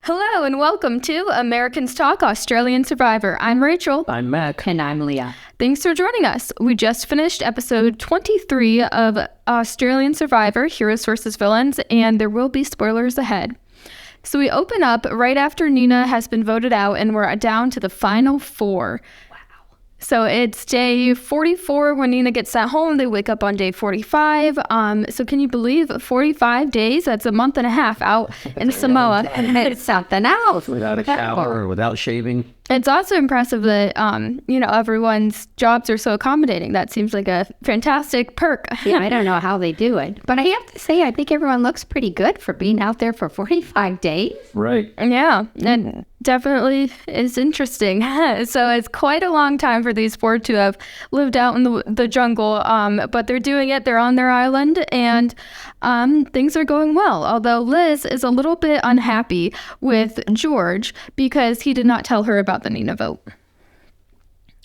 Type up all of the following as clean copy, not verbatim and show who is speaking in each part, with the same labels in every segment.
Speaker 1: Hello and welcome to Americans Talk Australian Survivor. I'm Rachel.
Speaker 2: I'm Mac.
Speaker 3: And I'm Leah.
Speaker 1: Thanks for joining us. We just finished episode 23 of Australian Survivor, Heroes vs. Villains, and there will be spoilers ahead. So we open up right after Nina has been voted out and we're down to the final four. So it's day 44 when Nina gets sent home. They wake up on day 45. So can you believe 45 days? That's a month and a half out in Samoa.
Speaker 3: It's something else.
Speaker 2: Without a shower or without shaving.
Speaker 1: It's also impressive that, everyone's jobs are so accommodating. That seems like a fantastic perk.
Speaker 3: Yeah, I don't know how they do it. But I have to say, I think everyone looks pretty good for being out there for 45 days.
Speaker 2: Right.
Speaker 1: Yeah, it definitely is interesting. So it's quite a long time for these four to have lived out in the jungle, but they're doing it. They're on their island, and things are going well. Although Liz is a little bit unhappy with George because he did not tell her about the Nina vote.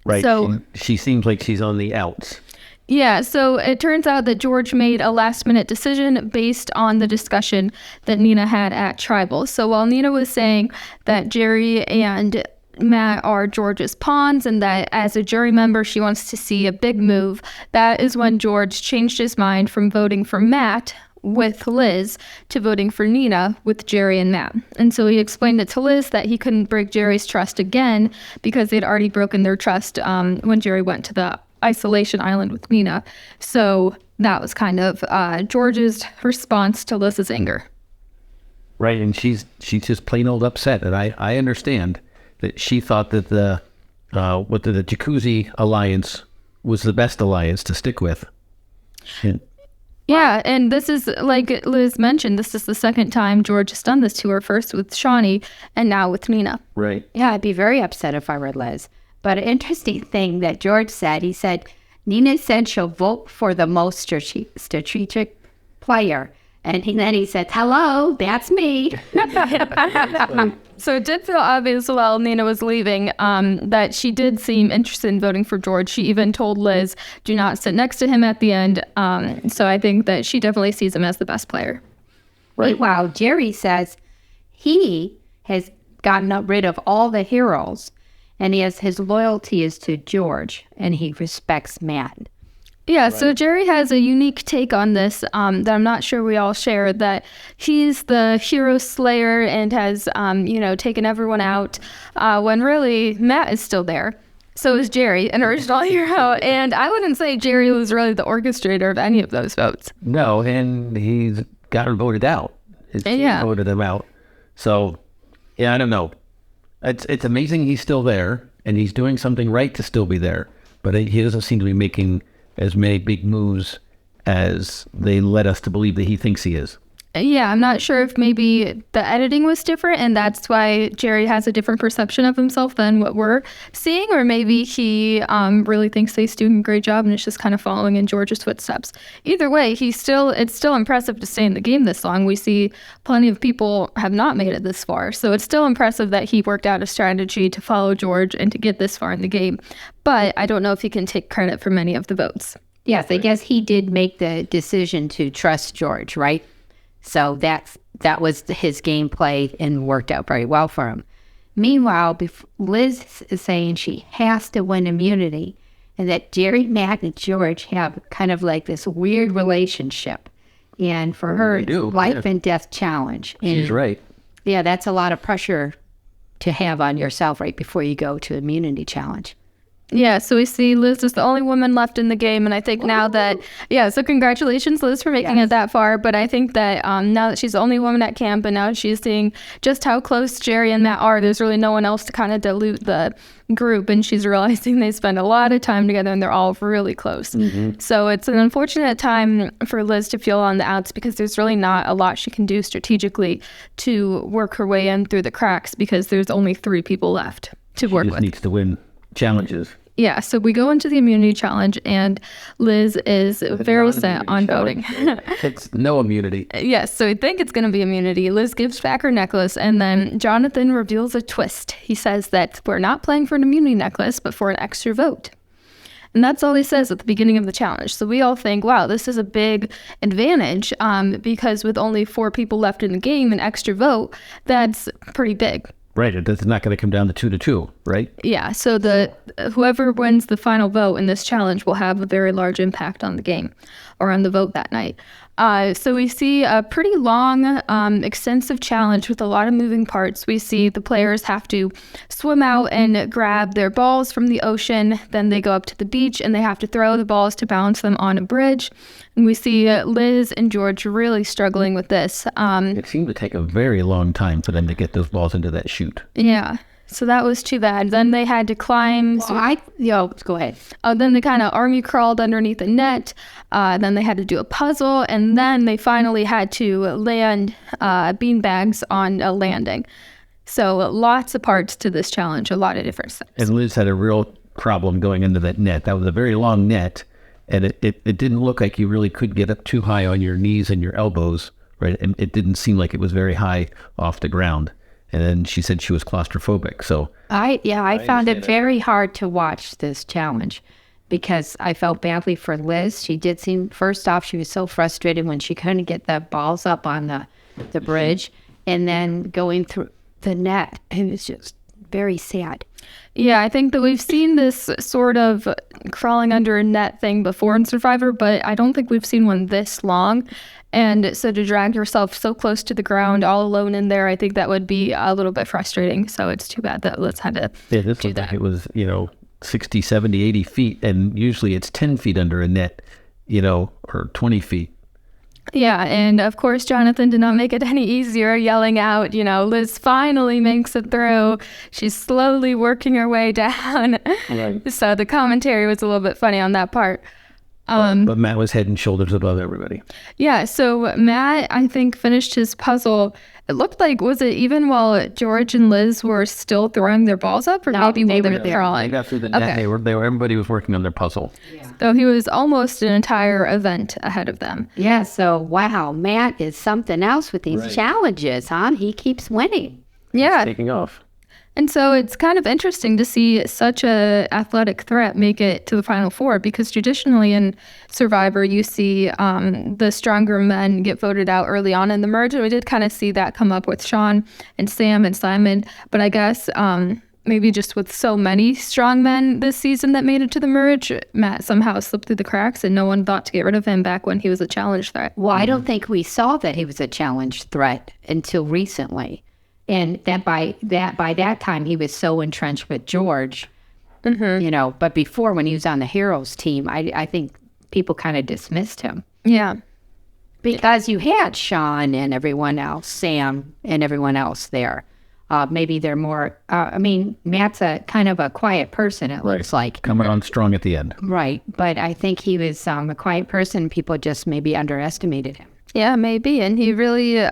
Speaker 2: Right.
Speaker 1: So
Speaker 2: she seems like she's on the outs.
Speaker 1: yeah, so it turns out that George made a last-minute decision based on the discussion that Nina had at Tribal. So while Nina was saying that Jerry and Matt are George's pawns and that as a jury member she wants to see a big move, that is when George changed his mind from voting for Matt with Liz to voting for Nina with Jerry and Matt. And so he explained it to Liz that he couldn't break Jerry's trust again because they'd already broken their trust when Jerry went to the isolation island with Nina. So that was kind of George's response to Liz's anger.
Speaker 2: Right, and she's just plain old upset, and I understand that she thought that the Jacuzzi alliance was the best alliance to stick with.
Speaker 1: Yeah, and this is, like Liz mentioned, this is the second time George has done this to her, first with Shawnee and now with Nina.
Speaker 2: Right.
Speaker 3: Yeah, I'd be very upset if I were Liz. But an interesting thing that George said, he said, Nina said she'll vote for the most strategic player. And then he said, hello, that's me.
Speaker 1: So it did feel obvious while Nina was leaving that she did seem interested in voting for George. She even told Liz, do not sit next to him at the end. So I think that she definitely sees him as the best player.
Speaker 3: Right. Wow, Jerry says he has gotten rid of all the heroes and his loyalty is to George and he respects Matt.
Speaker 1: Yeah, so Jerry has a unique take on this that I'm not sure we all share, that he's the hero slayer and has, taken everyone out when really Matt is still there. So is Jerry, an original hero. And I wouldn't say Jerry was really the orchestrator of any of those votes.
Speaker 2: No, and he's gotten voted out. His team voted him out. So, yeah, I don't know. It's amazing he's still there, and he's doing something right to still be there. But he doesn't seem to be making as many big moves as they led us to believe that he thinks he is.
Speaker 1: Yeah, I'm not sure if maybe the editing was different and that's why Jerry has a different perception of himself than what we're seeing, or maybe he really thinks that he's doing a great job and it's just kind of following in George's footsteps. Either way, it's still impressive to stay in the game this long. We see plenty of people have not made it this far, so it's still impressive that he worked out a strategy to follow George and to get this far in the game. But I don't know if he can take credit for many of the votes.
Speaker 3: Yes, I guess he did make the decision to trust George, right? So that was his gameplay and worked out very well for him. Meanwhile, Liz is saying she has to win immunity and that Jerry, Matt, and George have kind of like this weird relationship. And for her, it's life and death challenge. And
Speaker 2: she's right.
Speaker 3: Yeah, that's a lot of pressure to have on yourself right before you go to immunity challenge.
Speaker 1: Yeah, so we see Liz is the only woman left in the game, and I think now that, so congratulations, Liz, for making it that far, but I think that now that she's the only woman at camp, and now she's seeing just how close Jerry and Matt are, there's really no one else to kind of dilute the group, and she's realizing they spend a lot of time together, and they're all really close. Mm-hmm. So it's an unfortunate time for Liz to feel on the outs, because there's really not a lot she can do strategically to work her way in through the cracks, because there's only 3 people left to work with.
Speaker 2: She just needs to win challenges.
Speaker 1: Yeah, so we go into the immunity challenge, and Liz is very set on voting.
Speaker 2: It's no immunity.
Speaker 1: Yes, so we think it's going to be immunity. Liz gives back her necklace, and then Jonathan reveals a twist. He says that we're not playing for an immunity necklace, but for an extra vote. And that's all he says at the beginning of the challenge. So we all think, wow, this is a big advantage because with only 4 people left in the game, an extra vote, that's pretty big.
Speaker 2: Right. It's not going to come down to 2-2, right?
Speaker 1: Yeah. So whoever wins the final vote in this challenge will have a very large impact on the game or on the vote that night. So we see a pretty long, extensive challenge with a lot of moving parts. We see the players have to swim out and grab their balls from the ocean. Then they go up to the beach and they have to throw the balls to balance them on a bridge. And we see Liz and George really struggling with this.
Speaker 2: It seemed to take a very long time for them to get those balls into that chute.
Speaker 1: Yeah. So that was too bad. Then they had to climb.
Speaker 3: Go ahead.
Speaker 1: Then they kind of army crawled underneath the net. Then they had to do a puzzle. And then they finally had to land beanbags on a landing. So lots of parts to this challenge, a lot of different steps.
Speaker 2: And Liz had a real problem going into that net. That was a very long net. And it didn't look like you really could get up too high on your knees and your elbows, right? And it didn't seem like it was very high off the ground. And then she said she was claustrophobic. So
Speaker 3: I found it very hard to watch this challenge because I felt badly for Liz. She did seem, first off, she was so frustrated when she couldn't get the balls up on the bridge, and then going through the net. It was just very sad.
Speaker 1: Yeah, I think that we've seen this sort of crawling under a net thing before in Survivor, but I don't think we've seen one this long. And so to drag yourself so close to the ground all alone in there, I think that would be a little bit frustrating. So it's too bad that Liz had to
Speaker 2: this looked
Speaker 1: do that.
Speaker 2: like it was, 60, 70, 80 feet. And usually it's 10 feet under a net, or 20 feet.
Speaker 1: Yeah, and of course, Jonathan did not make it any easier, yelling out, Liz finally makes it through. She's slowly working her way down. Right. So the commentary was a little bit funny on that part.
Speaker 2: But Matt was head and shoulders above everybody.
Speaker 1: Yeah, so Matt, I think, finished his puzzle. It looked like, was it even while George and Liz were still throwing their balls up? Or maybe while they were crawling?
Speaker 2: They got through the net.
Speaker 1: Okay.
Speaker 2: Everybody was working on their puzzle.
Speaker 3: Yeah.
Speaker 1: So he was almost an entire event ahead of them.
Speaker 3: Yeah, so wow, Matt is something else with these challenges, huh? He keeps winning.
Speaker 1: Yeah.
Speaker 2: Taking off.
Speaker 1: And so it's kind of interesting to see such a athletic threat make it to the Final Four, because traditionally in Survivor, you see the stronger men get voted out early on in the merge. And we did kind of see that come up with Sean and Sam and Simon. But I guess maybe just with so many strong men this season that made it to the merge, Matt somehow slipped through the cracks and no one thought to get rid of him back when he was a challenge threat.
Speaker 3: Well, I don't think we saw that he was a challenge threat until recently. And that by that time, he was so entrenched with George, but before, when he was on the Heroes team, I think people kind of dismissed him.
Speaker 1: Yeah.
Speaker 3: Because you had Sean and everyone else, Sam and everyone else there. Maybe they're more, Matt's a kind of a quiet person, it looks like.
Speaker 2: Coming on strong at the end.
Speaker 3: Right. But I think he was a quiet person. People just maybe underestimated him.
Speaker 1: Yeah, maybe. And he really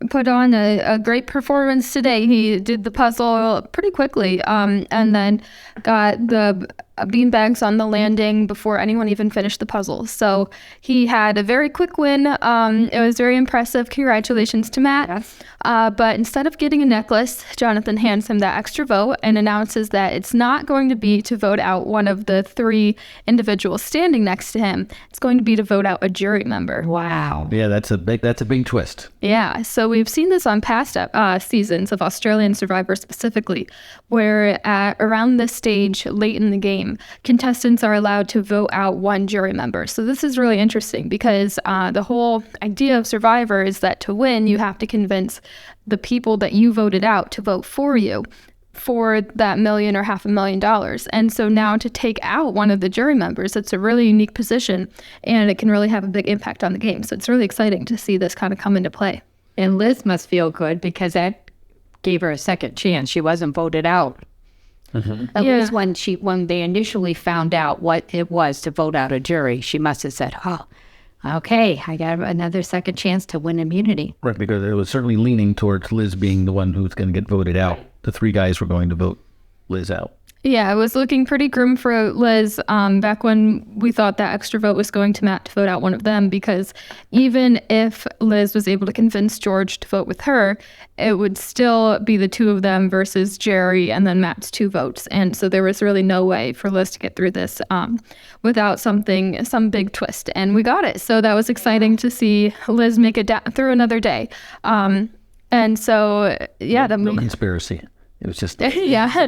Speaker 1: put on a great performance today. He did the puzzle pretty quickly and then got the beanbags on the landing before anyone even finished the puzzle. So he had a very quick win. It was very impressive. Congratulations to Matt.
Speaker 3: Yes.
Speaker 1: But instead of getting a necklace, Jonathan hands him that extra vote and announces that it's not going to be to vote out one of the 3 individuals standing next to him. It's going to be to vote out a jury member.
Speaker 3: Wow.
Speaker 2: Yeah, that's a big twist.
Speaker 1: Yeah, so we've seen this on past seasons of Australian Survivor specifically, where at around this stage, late in the game, contestants are allowed to vote out one jury member. So this is really interesting because the whole idea of Survivor is that to win, you have to convince the people that you voted out to vote for you for that $1 million or $500,000. And so now to take out one of the jury members, it's a really unique position and it can really have a big impact on the game. So it's really exciting to see this kind of come into play.
Speaker 3: And Liz must feel good because that gave her a second chance. She wasn't voted out.
Speaker 2: Mm-hmm.
Speaker 3: At least when they initially found out what it was to vote out a jury, she must have said, oh, okay, I got another second chance to win immunity.
Speaker 2: Right, because it was certainly leaning towards Liz being the one who's going to get voted out. The 3 guys were going to vote Liz out.
Speaker 1: Yeah, it was looking pretty grim for Liz back when we thought that extra vote was going to Matt to vote out one of them, because even if Liz was able to convince George to vote with her, it would still be the two of them versus Jerry and then Matt's 2 votes. And so there was really no way for Liz to get through this without some big twist. And we got it. So that was exciting to see Liz make it through another day. And so, yeah,
Speaker 2: No conspiracy. It was just
Speaker 1: yeah,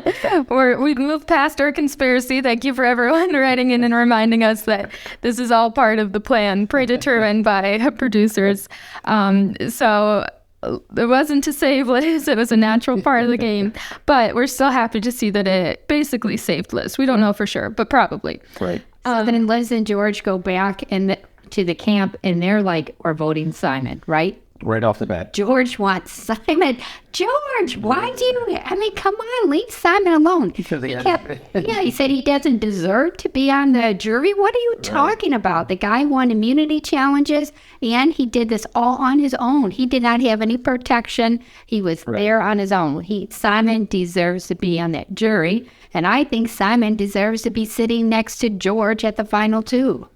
Speaker 1: we've moved past our conspiracy. Thank you for everyone writing in and reminding us that this is all part of the plan predetermined by producers. So it wasn't to save Liz. It was a natural part of the game. But we're still happy to see that it basically saved Liz. We don't know for sure, but probably.
Speaker 2: right.
Speaker 3: So then Liz and George go back to the camp, and they're like, we're voting Simon, right?
Speaker 2: Right off the bat.
Speaker 3: George wants Simon. George, why do you? I mean, come on, leave Simon alone.
Speaker 2: Because
Speaker 3: He said he doesn't deserve to be on the jury. What are you talking about? The guy won immunity challenges, and he did this all on his own. He did not have any protection. He was there on his own. Simon deserves to be on that jury, and I think Simon deserves to be sitting next to George at the final 2.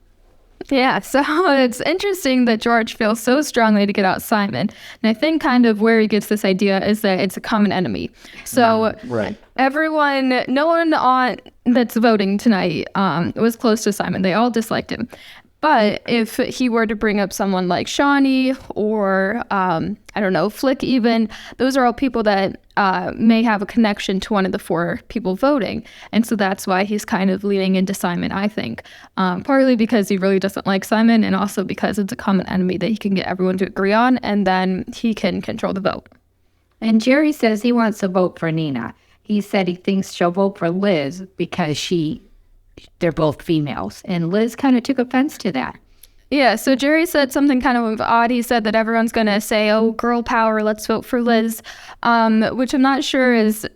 Speaker 1: Yeah, so it's interesting that George feels so strongly to get out Simon. And I think kind of where he gets this idea is that it's a common enemy. So everyone, no one that's voting tonight was close to Simon. They all disliked him. But if he were to bring up someone like Shawnee or, I don't know, Flick even, those are all people that may have a connection to one of the 4 people voting. And so that's why he's kind of leaning into Simon, I think. Partly because he really doesn't like Simon, and also because it's a common enemy that he can get everyone to agree on, and then he can control the vote.
Speaker 3: And Jerry says he wants to vote for Nina. He said he thinks she'll vote for Liz because they're both females. And Liz kind of took offense to that.
Speaker 1: Yeah, so Jerry said something kind of odd. He said that everyone's going to say, oh, girl power, let's vote for Liz, which I'm not sure is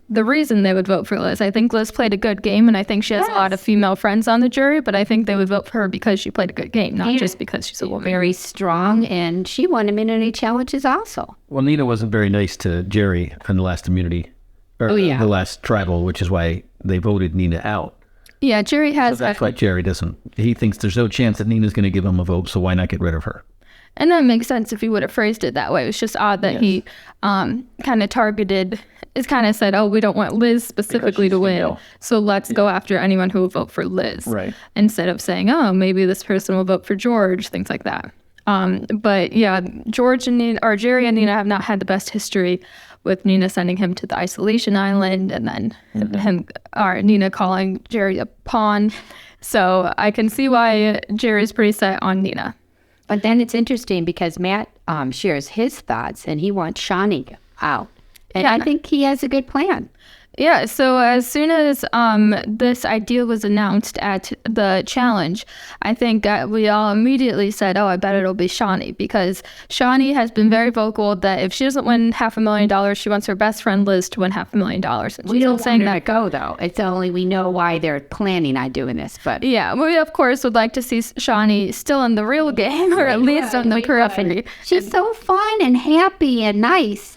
Speaker 1: the reason they would vote for Liz. I think Liz played a good game, and I think she has a lot of female friends on the jury, but I think they would vote for her because she played a good game, not just because she's a woman.
Speaker 3: Very strong, and she won immunity challenges also.
Speaker 2: Well, Nina wasn't very nice to Jerry in the last immunity, or the last tribal, which is why they voted Nina out.
Speaker 1: Yeah, Jerry has...
Speaker 2: So that's why Jerry doesn't. He thinks there's no chance that Nina's going to give him a vote, so why not get rid of her?
Speaker 1: And that makes sense if he would have phrased it that way. It was just odd that he kind of targeted... It's kind of said, oh, we don't want Liz specifically to win, female. So let's go after anyone who will vote for Liz.
Speaker 2: Right.
Speaker 1: Instead of saying, oh, maybe this person will vote for George, things like that. But yeah, George and Nina, or Jerry and Nina have not had the best history, with Nina sending him to the isolation island, and then Nina calling Jerry a pawn. So I can see why Jerry's pretty set on Nina.
Speaker 3: But then it's interesting because Matt shares his thoughts, and he wants Shawnee out. And I think he has a good plan.
Speaker 1: Yeah, so as soon as this idea was announced at the challenge, I think we all immediately said, oh, I bet it'll be Shawnee, because Shawnee has been very vocal that if she doesn't win $500,000, she wants her best friend Liz to win $500,000. And
Speaker 3: we don't want her to go, though. It's only we know why they're planning on doing this. But
Speaker 1: yeah, we, of course, would like to see Shawnee still in the real game, or at least on the periphery.
Speaker 3: She's so fun and happy and nice.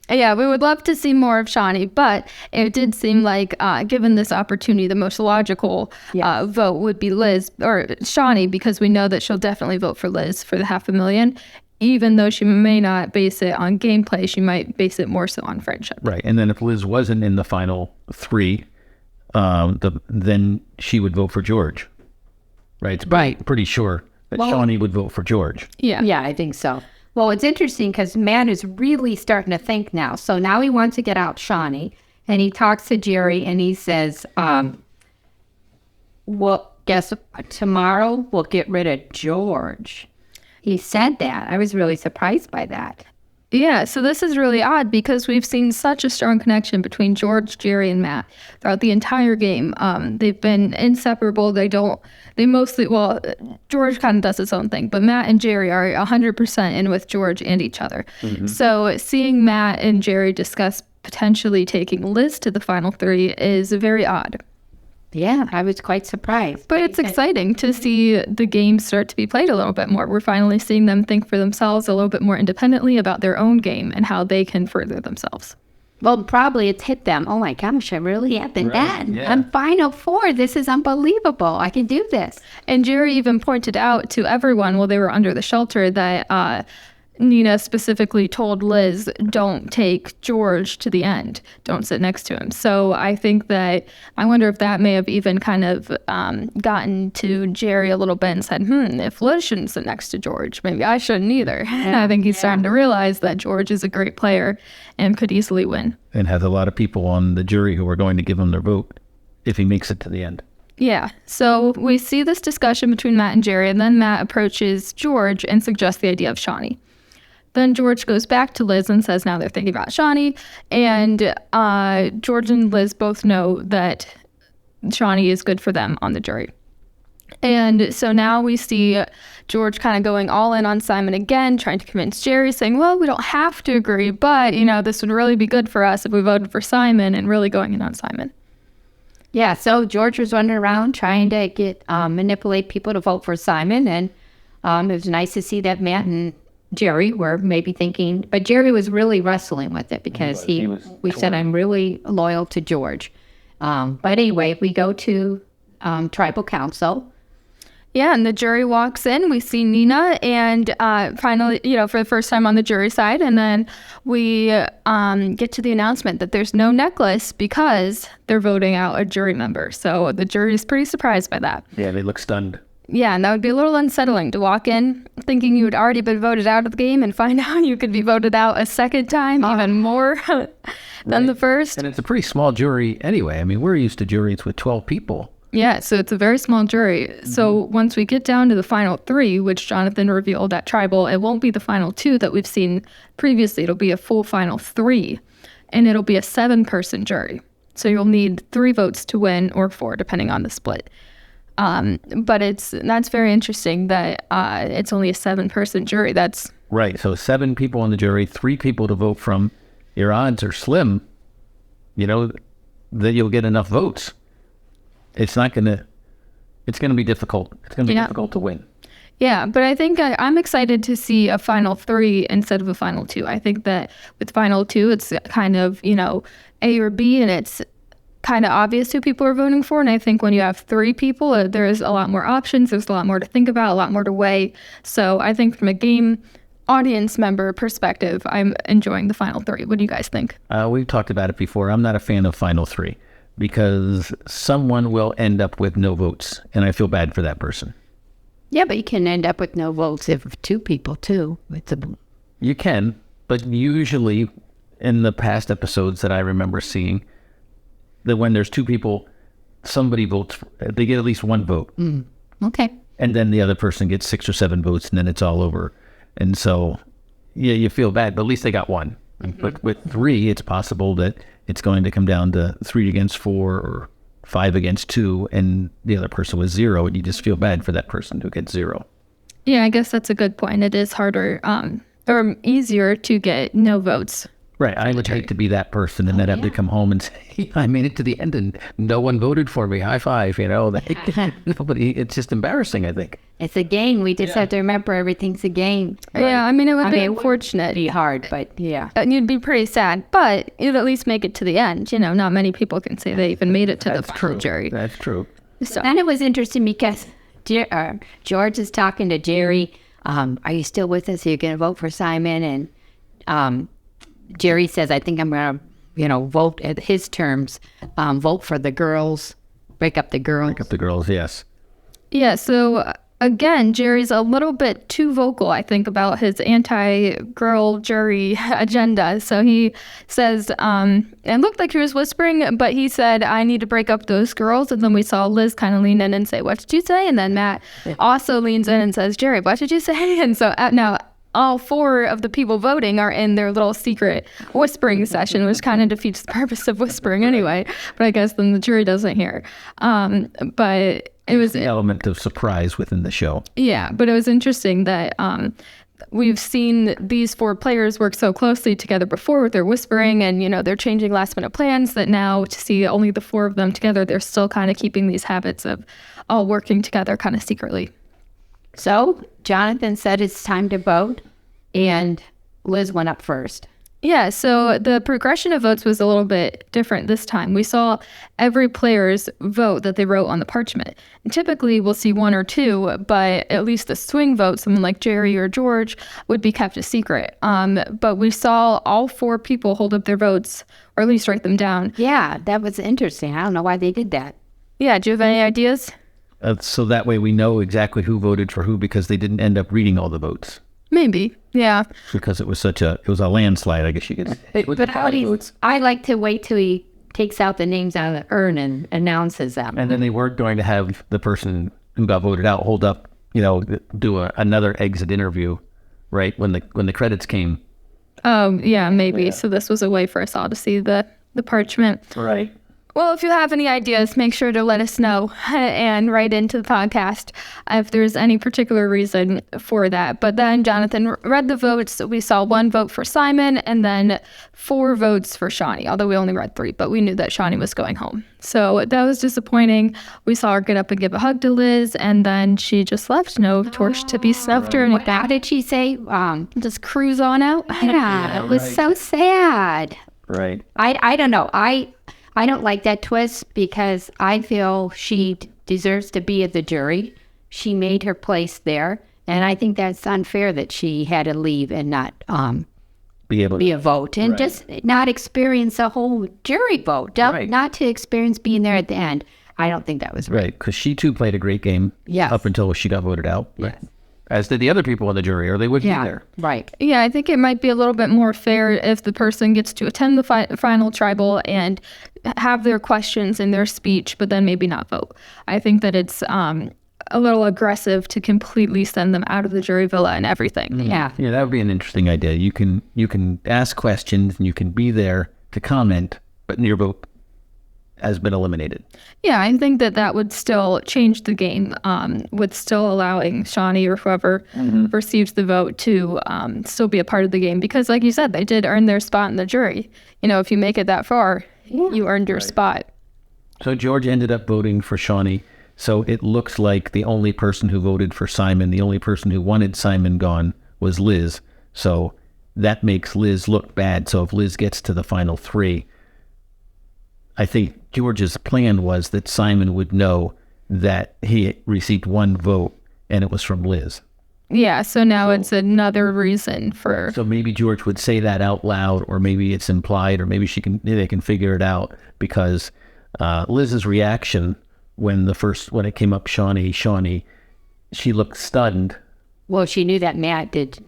Speaker 1: Yeah, we would love to see more of Shawnee, but it did seem like, given this opportunity, the most logical vote would be Liz or Shawnee, because we know that she'll definitely vote for Liz for the $500,000. Even though she may not base it on gameplay, she might base it more so on friendship.
Speaker 2: Right, and then if Liz wasn't in the final 3, then she would vote for George. Right, it's pretty sure that Shawnee would vote for George.
Speaker 3: Yeah, I think so. Well, it's interesting because Matt is really starting to think now. So now he wants to get out Shawnee, and he talks to Jerry, and he says, well, guess tomorrow we'll get rid of George. He said that. I was really surprised by that.
Speaker 1: Yeah, so this is really odd because we've seen such a strong connection between George, Jerry, and Matt throughout the entire game. They've been inseparable. George kind of does his own thing, but Matt and Jerry are 100% in with George and each other. Mm-hmm. So seeing Matt and Jerry discuss potentially taking Liz to the final 3 is very odd.
Speaker 3: Yeah, I was quite surprised.
Speaker 1: But it's exciting to see the game start to be played a little bit more. We're finally seeing them think for themselves a little bit more independently about their own game and how they can further themselves.
Speaker 3: Well, probably it's hit them. Oh my gosh, I really have been bad.
Speaker 2: yeah.
Speaker 3: I'm Final Four. This is unbelievable. I can do this.
Speaker 1: And Jerry even pointed out to everyone while they were under the shelter that Nina specifically told Liz, don't take George to the end. Don't sit next to him. So I think that, I wonder if that may have even kind of gotten to Jerry a little bit and said, if Liz shouldn't sit next to George, maybe I shouldn't either. I think he's starting to realize that George is a great player and could easily win.
Speaker 2: And has a lot of people on the jury who are going to give him their vote if he makes it to the end.
Speaker 1: Yeah, so we see this discussion between Matt and Jerry, and then Matt approaches George and suggests the idea of Shawnee. Then George goes back to Liz and says now they're thinking about Shawnee, and George and Liz both know that Shawnee is good for them on the jury. And so now we see George kind of going all in on Simon again, trying to convince Jerry, saying, well, we don't have to agree, but, this would really be good for us if we voted for Simon, and really going in on Simon.
Speaker 3: Yeah, so George was running around trying to get manipulate people to vote for Simon, and it was nice to see that Matt and Jerry were maybe thinking, but Jerry was really wrestling with it because we said, I'm really loyal to George. But anyway, we go to tribal council.
Speaker 1: Yeah, and the jury walks in. We see Nina, and finally, for the first time on the jury side, and then we get to the announcement that there's no necklace because they're voting out a jury member. So the jury is pretty surprised by that.
Speaker 2: Yeah, they look stunned.
Speaker 1: Yeah, and that would be a little unsettling to walk in thinking you had already been voted out of the game and find out you could be voted out a second time, even more than the first.
Speaker 2: And it's a pretty small jury anyway. I mean, we're used to juries with 12 people.
Speaker 1: Yeah, so it's a very small jury. Mm-hmm. So once we get down to the final 3, which Jonathan revealed at Tribal, it won't be the final 2 that we've seen previously. It'll be a full final 3, and it'll be a 7-person jury. So you'll need 3 votes to win, or 4, depending on the split. But that's very interesting that it's only a 7-person jury. That's
Speaker 2: right. So 7 people on the jury, 3 people to vote from. Your odds are slim, that you'll get enough votes. It's going to be difficult. It's going to be difficult to win.
Speaker 1: Yeah, but I think I'm excited to see a final 3 instead of a final 2. I think that with final 2, it's kind of, A or B, and it's kind of obvious who people are voting for. And I think when you have 3 people, there's a lot more options. There's a lot more to think about, a lot more to weigh. So I think from a game audience member perspective, I'm enjoying the final 3. What do you guys think?
Speaker 2: We've talked about it before. I'm not a fan of final 3 because someone will end up with no votes, and I feel bad for that person.
Speaker 3: Yeah, but you can end up with no votes if 2 people too.
Speaker 2: You can, but usually in the past episodes that I remember seeing, that when there's 2 people, somebody votes, they get at least 1 vote.
Speaker 3: Okay.
Speaker 2: And then the other person gets 6 or 7 votes, and then it's all over. And so, yeah, you feel bad, but at least they got 1. Mm-hmm. But with 3, it's possible that it's going to come down to 3 against 4 or 5 against 2, and the other person was 0, and you just feel bad for that person who gets 0.
Speaker 1: Yeah, I guess that's a good point. It is harder or easier to get no votes.
Speaker 2: Right. I would hate to be that person and then have to come home and say, I made it to the end and no one voted for me. High five, Nobody, it's just embarrassing, I think.
Speaker 3: It's a game. We just have to remember everything's a game.
Speaker 1: Right. Yeah, I mean, it would be unfortunate.
Speaker 3: It would be hard, but yeah.
Speaker 1: And you'd be pretty sad, but you'd at least make it to the end. Not many people can say they even made it to the final jury.
Speaker 2: That's true.
Speaker 3: So then it was interesting because George is talking to Jerry. Are you still with us? Are you going to vote for Simon? And Jerry says, I think I'm going to, vote at his terms, vote for the girls, break up the girls.
Speaker 2: Break up the girls, yes.
Speaker 1: Yeah, so again, Jerry's a little bit too vocal, I think, about his anti-girl jury agenda. So he says, it looked like he was whispering, but he said, I need to break up those girls. And then we saw Liz kind of lean in and say, what did you say? And then Matt also leans in and says, Jerry, what did you say? And so now all 4 of the people voting are in their little secret whispering session, which kind of defeats the purpose of whispering anyway. But I guess then the jury doesn't hear. But it was
Speaker 2: an element of surprise within the show.
Speaker 1: Yeah, but it was interesting that we've seen these 4 players work so closely together before with their whispering and, they're changing last minute plans, that now to see only the 4 of them together, they're still kind of keeping these habits of all working together kind of secretly.
Speaker 3: So Jonathan said it's time to vote, and Liz went up first.
Speaker 1: Yeah, so the progression of votes was a little bit different this time. We saw every player's vote that they wrote on the parchment. And typically, we'll see one or two, but at least the swing vote, someone like Jerry or George, would be kept a secret. But we saw all 4 people hold up their votes, or at least write them down.
Speaker 3: Yeah, that was interesting. I don't know why they did that.
Speaker 1: Yeah, do you have any ideas?
Speaker 2: So that way we know exactly who voted for who because they didn't end up reading all the votes.
Speaker 1: Maybe, yeah.
Speaker 2: Because it was a landslide, I guess you could say.
Speaker 3: But I like to wait till he takes out the names out of the urn and announces them.
Speaker 2: And then they weren't going to have the person who got voted out hold up, do another exit interview, right? When the credits came.
Speaker 1: Oh, yeah, maybe. Yeah. So this was a way for us all to see the parchment.
Speaker 2: Right.
Speaker 1: Well, if you have any ideas, make sure to let us know and write into the podcast if there's any particular reason for that. But then Jonathan read the votes. We saw 1 vote for Simon and then 4 votes for Shawnee, although we only read 3, but we knew that Shawnee was going home. So that was disappointing. We saw her get up and give a hug to Liz, and then she just left. No torch to be snuffed or anything.
Speaker 3: How did she say?
Speaker 1: Just cruise on out.
Speaker 3: Yeah, it was so sad.
Speaker 2: Right.
Speaker 3: I don't know. I don't like that twist because I feel she deserves to be at the jury. She made her place there. And I think that's unfair that she had to leave and not be a vote and just not experience a whole jury vote, not to experience being there at the end. I don't think that was
Speaker 2: right. Because she too played a great game up until she got voted out.
Speaker 3: Yes.
Speaker 2: Right. As did the other people in the jury, or they wouldn't be there.
Speaker 3: Right.
Speaker 1: Yeah, I think it might be a little bit more fair if the person gets to attend the final tribal and have their questions in their speech, but then maybe not vote. I think that it's a little aggressive to completely send them out of the jury villa and everything.
Speaker 3: Yeah.
Speaker 2: Yeah, that would be an interesting idea. You can ask questions and you can be there to comment, but your vote has been eliminated.
Speaker 1: Yeah, I think that would still change the game, with still allowing Shawnee or whoever receives the vote to still be a part of the game. Because like you said, they did earn their spot in the jury. If you make it that far, you earned your spot.
Speaker 2: So George ended up voting for Shawnee. So it looks like the only person who voted for Simon, the only person who wanted Simon gone was Liz. So that makes Liz look bad. So if Liz gets to the final 3, I think George's plan was that Simon would know that he received 1 vote and it was from Liz.
Speaker 1: Yeah, so now it's another reason for...
Speaker 2: So maybe George would say that out loud, or maybe it's implied, or maybe they can figure it out, because Liz's reaction when it came up Shawnee, she looked stunned.
Speaker 3: Well, she knew that Matt did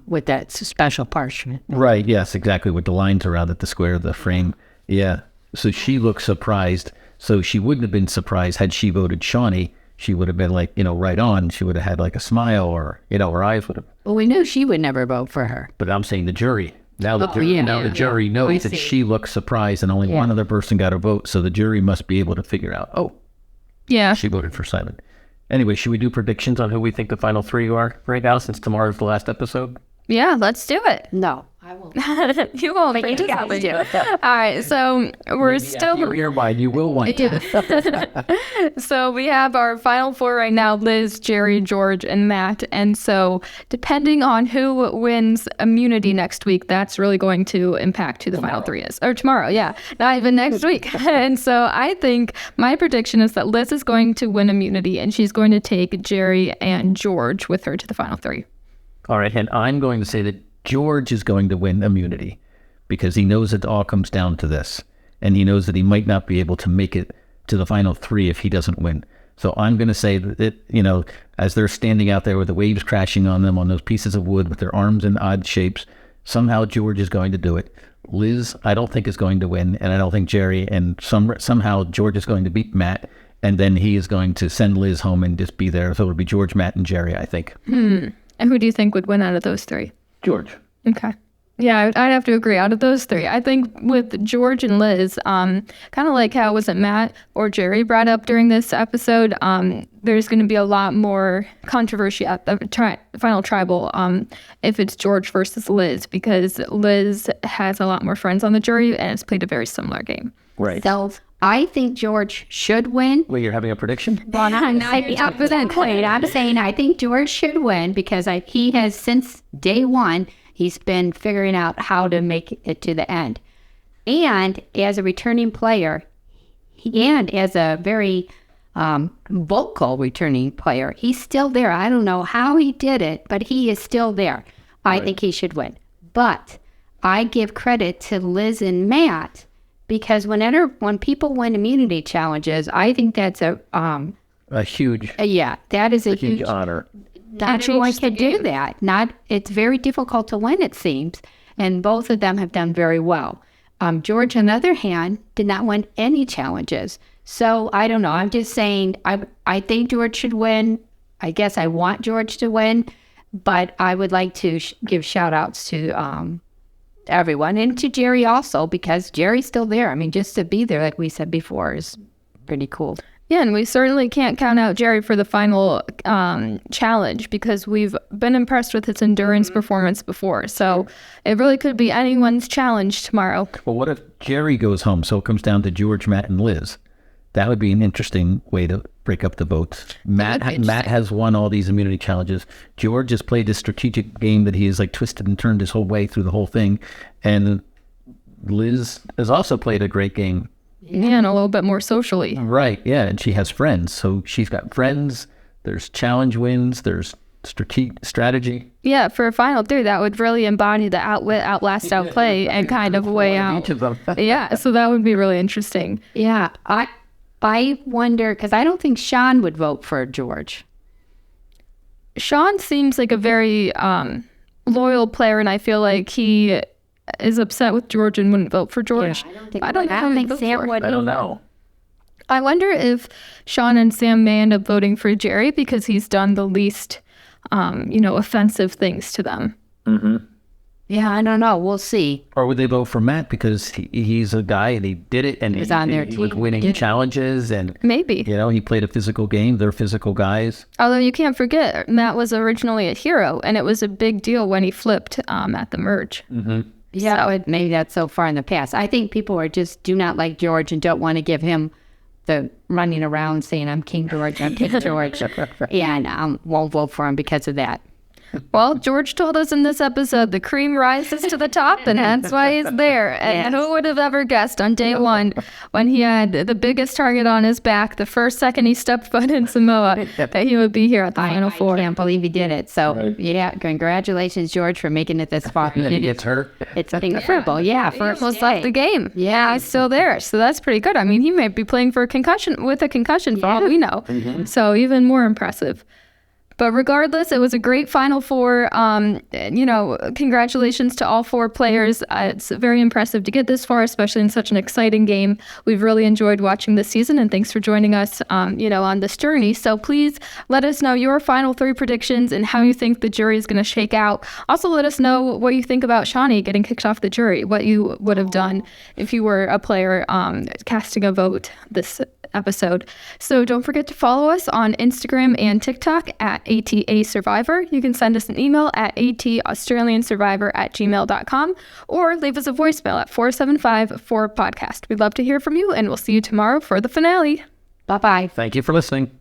Speaker 3: with that special parchment.
Speaker 2: Right, yes, exactly, with the lines around it, the square of the frame. Yeah. So she looked surprised. So she wouldn't have been surprised had she voted Shawnee. She would have been like, right on. She would have had like a smile, or, her eyes would have.
Speaker 3: Well, we knew she would never vote for her.
Speaker 2: But I'm saying the jury. Now the jury knows that she looked surprised and only one other person got a vote. So the jury must be able to figure out, she voted for Simon. Anyway, should we do predictions on who we think the final 3 are right now, since tomorrow's the last episode?
Speaker 1: Yeah, let's do it.
Speaker 3: No, I won't.
Speaker 1: You won't.
Speaker 3: But you guys do it.
Speaker 1: All right, so we're still...
Speaker 2: Your mind, you will want to.
Speaker 1: So we have our final 4 right now: Liz, Jerry, George, and Matt. And so depending on who wins immunity next week, that's really going to impact who the final 3 is. Or tomorrow, yeah. Not even next week. And so I think my prediction is that Liz is going to win immunity, and she's going to take Jerry and George with her to the final 3.
Speaker 2: All right, and I'm going to say that George is going to win immunity because he knows it all comes down to this, and he knows that he might not be able to make it to the final 3 if he doesn't win. So I'm going to say that, as they're standing out there with the waves crashing on them on those pieces of wood with their arms in odd shapes, somehow George is going to do it. Liz, I don't think, is going to win, and I don't think Jerry, and somehow George is going to beat Matt, and then he is going to send Liz home and just be there. So it'll be George, Matt, and Jerry, I think.
Speaker 1: And who do you think would win out of those 3?
Speaker 2: George.
Speaker 1: Okay. Yeah, I'd have to agree. Out of those 3, I think with George and Liz, kind of like how was it Matt or Jerry brought up during this episode, there's going to be a lot more controversy at the final tribal if it's George versus Liz, because Liz has a lot more friends on the jury and has played a very similar game.
Speaker 2: Right.
Speaker 3: So I think George should win.
Speaker 2: Wait, you're having a prediction?
Speaker 3: Well, I'm saying I think George should win because he has, since day one, He's been figuring out how to make it to the end. And as a returning player, and as a very vocal returning player, he's still there. I don't know how he did it, but he is still there. I think he should win. But I give credit to Liz and Matt, because when people win immunity challenges, I think that's a
Speaker 2: huge,
Speaker 3: that is a
Speaker 2: huge honor.
Speaker 3: Not everyone can do that. It's very difficult to win, it seems, and both of them have done very well. George, on the other hand, did not win any challenges. So I don't know. I'm just saying I think George should win. I guess I want George to win, but I would like to give shout outs to everyone, and to Jerry also, because Jerry's still there. I mean, just to be there, like we said before, is pretty cool.
Speaker 1: Yeah, and we certainly can't count out Jerry for the final challenge, because we've been impressed with his endurance performance before. So it really could be anyone's challenge tomorrow.
Speaker 2: Well, what if Jerry goes home? So it comes down to George, Matt, and Liz. That would be an interesting way to break up the votes. Matt has won all these immunity challenges. George has played this strategic game that he has like twisted and turned his whole way through the whole thing. And Liz has also played a great game.
Speaker 1: Yeah, and a little bit more socially.
Speaker 2: Right, yeah, and she has friends. So she's got friends, there's challenge wins, there's strategy.
Speaker 1: Yeah, for a final three, that would really embody the outwit, outlast, outplay, and kind of way out.
Speaker 2: Each of them.
Speaker 1: Yeah, so that would be really interesting.
Speaker 3: Yeah, I wonder, because I don't think Sean would vote for George.
Speaker 1: Sean seems like a very loyal player, and I feel like he is upset with George and wouldn't vote for George.
Speaker 3: Yeah, I don't think Sam would.
Speaker 2: I don't know.
Speaker 1: I wonder if Sean and Sam may end up voting for Jerry because he's done the least, offensive things to them.
Speaker 2: Mm-hmm.
Speaker 3: Yeah, I don't know. We'll see.
Speaker 2: Or would they vote for Matt because he's a guy and he did it and
Speaker 3: he was on their
Speaker 2: he
Speaker 3: team.
Speaker 2: was winning challenges and
Speaker 1: maybe
Speaker 2: he played a physical game. They're physical guys.
Speaker 1: Although you can't forget, Matt was originally a hero, and it was a big deal when he flipped at the merge.
Speaker 2: Mm-hmm.
Speaker 3: Yeah, so maybe that's so far in the past. I think people do not like George and don't want to give him the running around saying, I'm King George, I'm King George. And won't vote for him because of that.
Speaker 1: Well, George told us in this episode, the cream rises to the top, and that's why he's there. And who would have ever guessed on day one, when he had the biggest target on his back, the first second he stepped foot in Samoa, that he would be here at the Final Four.
Speaker 3: I can't believe he did it. So, congratulations, George, for making it this far.
Speaker 2: And then he gets hurt.
Speaker 3: It's incredible. Yeah,
Speaker 1: he almost left the game.
Speaker 3: Yeah.
Speaker 1: He's still there. So that's pretty good. I mean, he might be playing for a concussion for all we know. Mm-hmm. So even more impressive. But regardless, it was a great Final Four. Congratulations to all four players. It's very impressive to get this far, especially in such an exciting game. We've really enjoyed watching this season, and thanks for joining us, on this journey. So please let us know your Final Three predictions and how you think the jury is going to shake out. Also, let us know what you think about Shawnee getting kicked off the jury, what you would have done if you were a player casting a vote this episode. So don't forget to follow us on Instagram and TikTok at ATA Survivor. You can send us an email at ataustraliansurvivor@gmail.com or leave us a voicemail at 475-4podcast. We'd love to hear from you, and we'll see you tomorrow for the finale.
Speaker 3: Bye-bye.
Speaker 2: Thank you for listening.